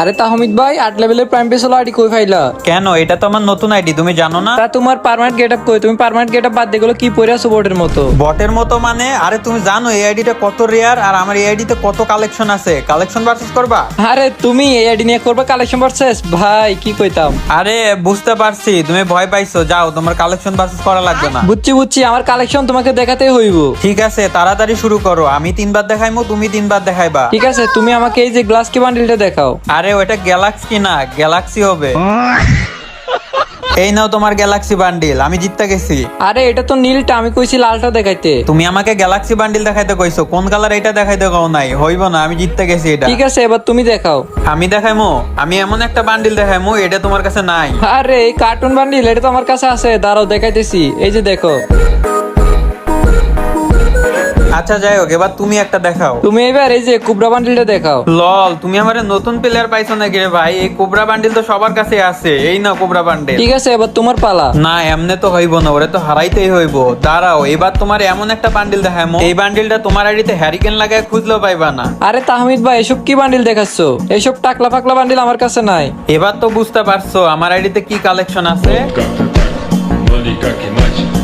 আরে তাহমিদ ভাই 8 লেভেলের প্রাইম পেস হলো আইডি কই ফাইলা? কেন? এটা তো আমার নতুন আইডি, তুমি জানো না? তা তোমার পার্মানেন্ট গেটআপ কই? তুমি পার্মানেন্ট গেটআপ বাদ দিয়ে গুলো কি পরে আছো বোর্ডের মতো? বটের মতো মানে? আরে তুমি জানো এই আইডিটা কত রেয়ার আর আমার এই আইডিতে কত কালেকশন আছে? কালেকশন ভার্সেস করবা? আরে তুমি এই আইডি নিয়ে করবে কালেকশন ভার্সেস? ভাই কি কইতাম। আরে বুঝতে পারছি তুমি ভয় পাইছো, যাও তোমার কালেকশন ভার্সেস করা লাগবে না। বুঝছি আমার কালেকশন তোমাকে দেখাতেই হইব। ঠিক আছে তাড়াতাড়ি শুরু করো, আমি 3বার দেখাইমু, তুমি 3বার দেখাইবা। ঠিক আছে তুমি আমাকে এই যে গ্লাস কি বান্ডিলটা দেখাও। আরে ওটা গ্যালাক্সি না, গ্যালাক্সি হবে। এই নাও তোমার গ্যালাক্সি বান্ডিল, আমি জিততে গেছি। আরে এটা তো নীলটা, আমি কইছি লালটা দেখাইতে। তুমি আমাকে গ্যালাক্সি বান্ডিল দেখাইতে কইছো, কোন কালার এটা দেখাইতে কও নাই? হইব না, আমি জিততে গেছি এটা। ঠিক আছে এবার তুমি দেখাও। আমি দেখাইমু? আমি এমন একটা বান্ডিল দেখাইমু এটা তোমার কাছে নাই। আরে এই কার্টুন বান্ডিল এটা তো আমার কাছে আছে, দাঁড়াও দেখাইতেছি, এই যে দেখো। আচ্ছা যাই হোক, এবার তুমি একটা দেখাও। তুমি এবার এই যে কুবরা বান্ডিলটা দেখাও। লল, তুমি আমারে নতুন প্লেয়ার পাইছো নাকি রে ভাই? এই কোবরা বান্ডিল তো সবার কাছে আছে, এই না কোবরা বান্ডিল। ঠিক আছে এবার তোমার পালা। না এমনে তো হইব না, ওরে তো হারাইতেই হইব। দাঁড়াও, এবার তোমার এমন একটা বান্ডিল দেখাইমু, এই বান্ডিলটা তোমার আইডিতে হ্যারিকেন লাগায় খুঁজলেও পাইবা না। আরে তাহমিদ ভাই এসব কি বান্ডিল দেখাচ্ছ? এসব টাকলা ফাকলা বান্ডিল আমার কাছে নাই। এবার তো বুঝতে পারছো আমার আইডিতে কি কালেকশন আছে। Monica que